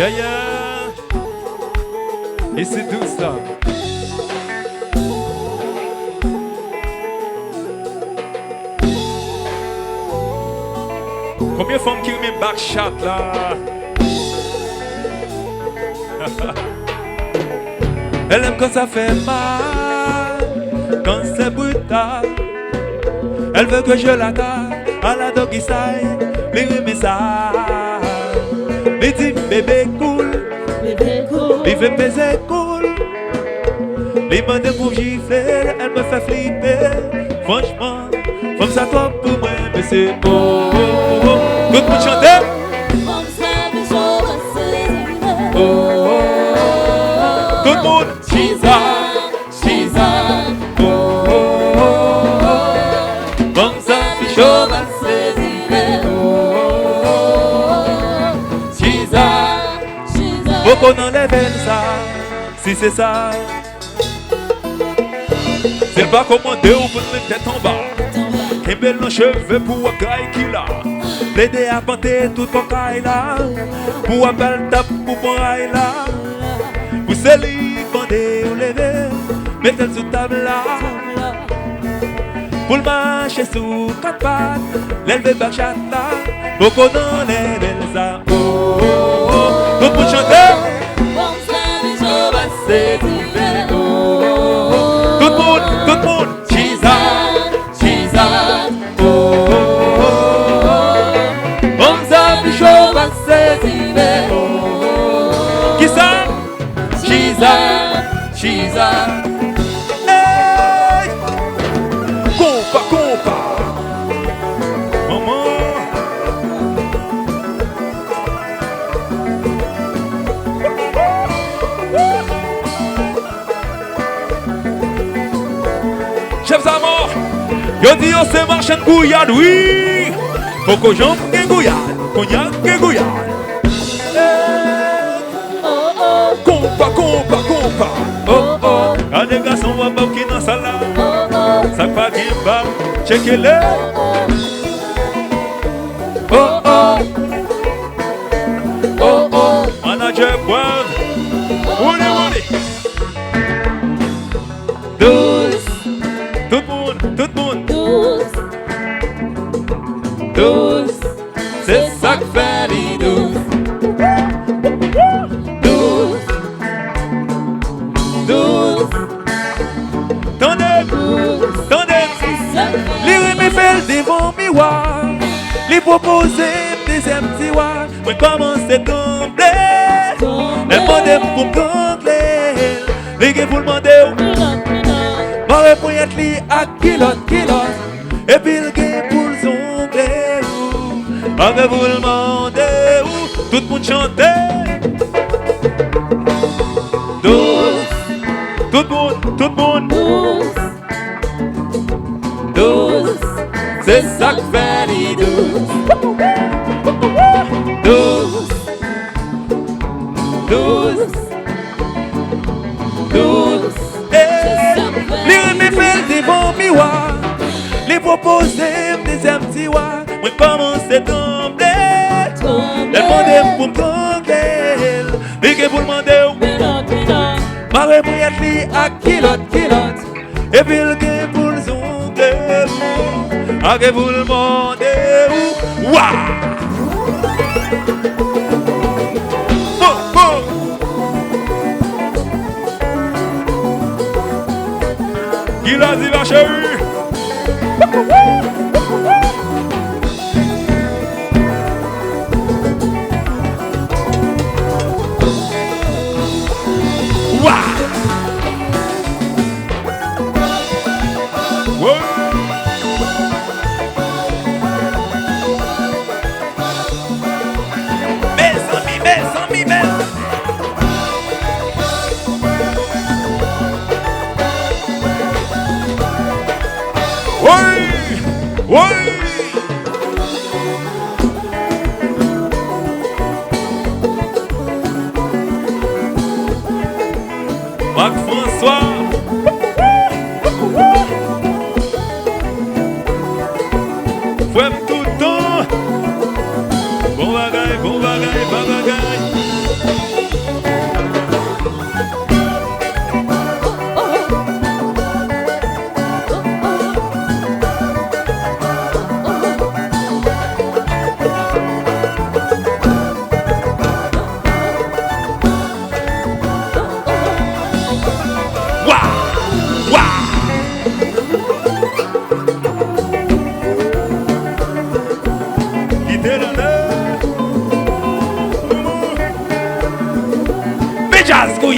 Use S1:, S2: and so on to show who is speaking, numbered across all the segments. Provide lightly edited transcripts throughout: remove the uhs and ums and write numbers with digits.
S1: Yeah, yeah. Et c'est tout ça. Combien de femmes qui remettent backshot là? Elle aime quand ça fait mal, quand c'est brutal. Elle veut que je l'attaque à la doggy style. Les remet ça. Les dit bébé cool. Les fait baiser cool. Les mains de pour gifler, elle me fait flipper. Franchement, comme ça toi pour moi, mais c'est oh oh oh oh. Tout le monde chanter. Oh oh oh. Tout le monde. She's up. Oh oh oh. Comme ça, puis chaud va saisir. Oh oh oh. She's up. Beaucoup n'enlèvent ça, si c'est ça. C'est pas commandé ou pour mettre tête en bas. Qu'un bel cheveux pour un gars qui l'a. L'aider à panter tout ton caille là. Pour un bel tap pour bon rail là. Pour celui bandé ou lever. Mettez-le sous table là. Pour le marcher sous quatre pattes. L'élever back chat là. Pour qu'on enlève ça. Oh oh oh. Tout le monde chanter. Oh oh oh. Tout le monde, she's up, oh oh oh. On s'appuie chaud, va saisir, oh oh. Qui ça? She's up, hey! Compa, maman. Chefs à mort, yo dis on se marche en gouillade, oui. Faut que j'en que gouillade, cognac que gouillade. Compa, oh oh. A des garçons va pas qui dans salle là. Ça pas qui va, checkez-le. Oh oh. Oh oh. Manager boire. Wouli. Douce. Tout le monde. Douce. C'est ça que fait les douce. Tendez. Les remis fait devant miroir. Les proposer deuxième tiroir. Moi commence à trembler. Les mandés pour me trembler. Les gars pour le demander. Ma réponse est li à kilote. Et puis le gars pour le zongler. Avec vous le demander. Tout le monde chanter. Douce. Tout le monde. Douce. C'est ça que fait les douces. Douce. Les remis fait devant miroir. Les proposer deuxième tiroir. Moi commence à trembler. Les mandés pour me trembler. Les gars pour le demander. Ma réponse est li à kilote. Et puis le gars pour le zongler. A que vous le demandez. Waouh. Qui l'a dit va chérie?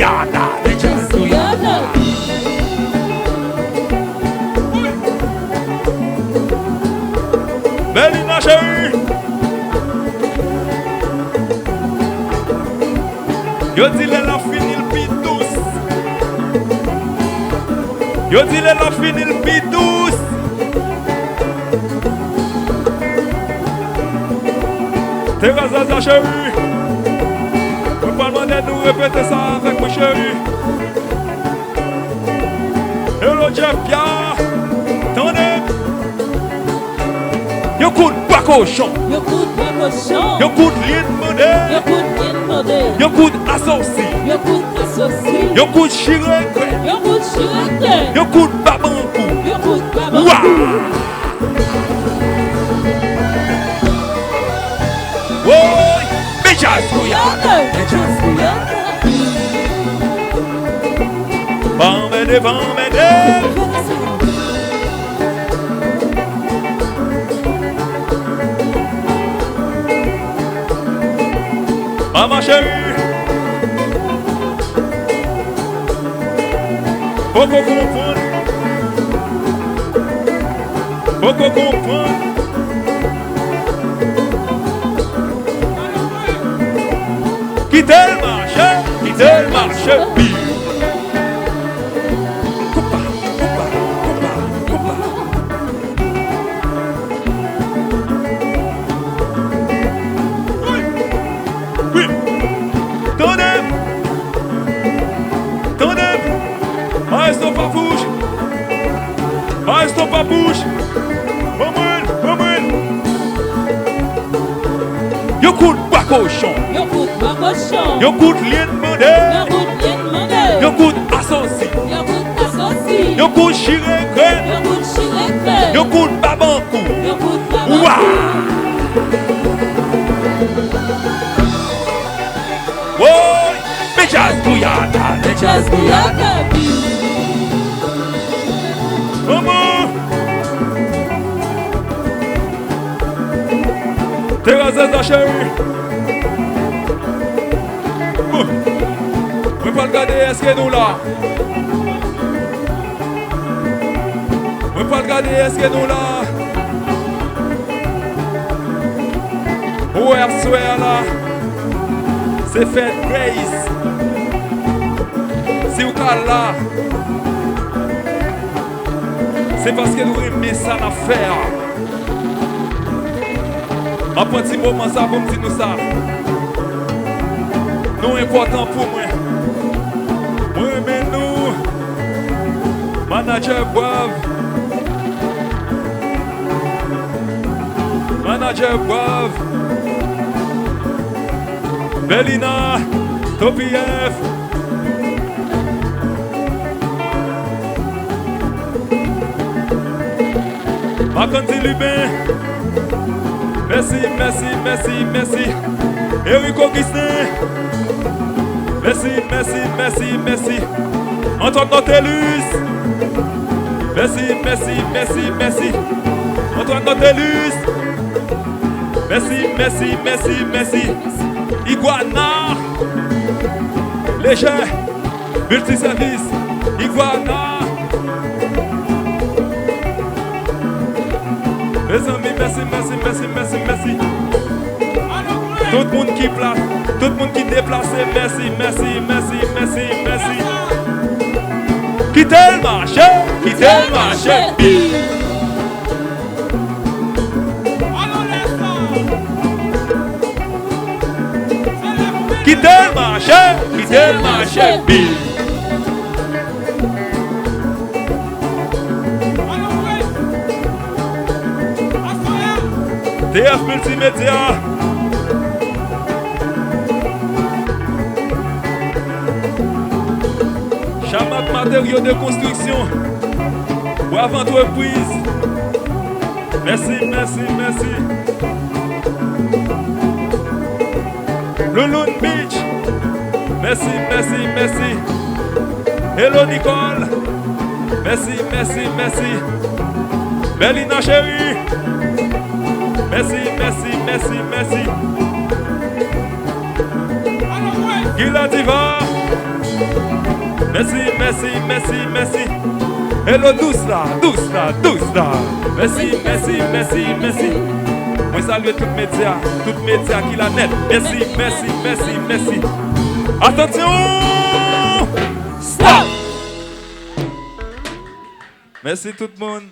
S1: Guyana, les jazz Guyana. Belina chérie. Yo dis la fini le pi douce. Yo dis la fini le pi douce. Teresa chérie. On va demander de nous répéter ça avec moi chérie. Hello Jeff Pierre. Tendez. Yo coup de pas cochon.
S2: Yo coup de cochon.
S1: Yo coup de lien modèle.
S2: Yo coup de lien modèle.
S1: Yo coup d'associé.
S2: Yo coup d'associé.
S1: Yo coup de chirèque.
S2: Yo coup de chirèque.
S1: Yo coup de babankou.
S2: Yo coup de babankou.
S1: Waouh. Woy, mais jazz Guyana.
S2: Jazz Guyana.
S1: Bambede. Maman chérie. Beaucoup comprendre. Beaucoup comprendre. Quittez le marché. Pire. Coupa. Oui. Tenez. Maestro Papouche. Maman. Yo coup de pas cochon.
S2: Yo coup de cochon.
S1: Yo coup de lien modèle.
S2: Yo coup de lien modèle.
S1: Yo coup d'associé.
S2: Yo coup d'associé.
S1: Yo coup de chirèque.
S2: Yo coup de chirèque.
S1: Yo coup de babankou.
S2: Yo coup de babankou.
S1: Waouh. Woy, mais jazz Guyana. Les
S2: Jazz Guyana.
S1: Maman. Teresa chérie. On peut pas regarder, est-ce que nous là? On peut pas regarder, est-ce que nous là? Ouais, soir là. C'est fait Grace. Si vous êtes là, c'est parce que nous aimons ça à faire. En petit moment ça pour me dire nous ça. Nous important pour moi. Moi mais nous. Manager Boave. Belina. Topiev. Macanti Lubin. Merci. Eric Augustin. Merci. Antoine Nautelus. Merci. Antoine Nautelus. Merci. Iguana. Léger. Multiservice. Iguana. Les amis, merci. Tout le monde qui place, tout le monde qui déplace, merci. Quittez le marché. Quittez le marché. TF Multimédia. Chamak matériaux de construction. Ou avant entreprise. Merci. Lulun Beach. Merci. Hello Nicole. Merci. Belina chérie. Merci. Gila Diva. Merci, merci, merci, merci. Hello, douce là, douce là, douce là. Merci, merci, merci, merci. Moi salue tout média qui la net. Merci, merci, merci, merci. Attention! Stop! Merci tout le monde.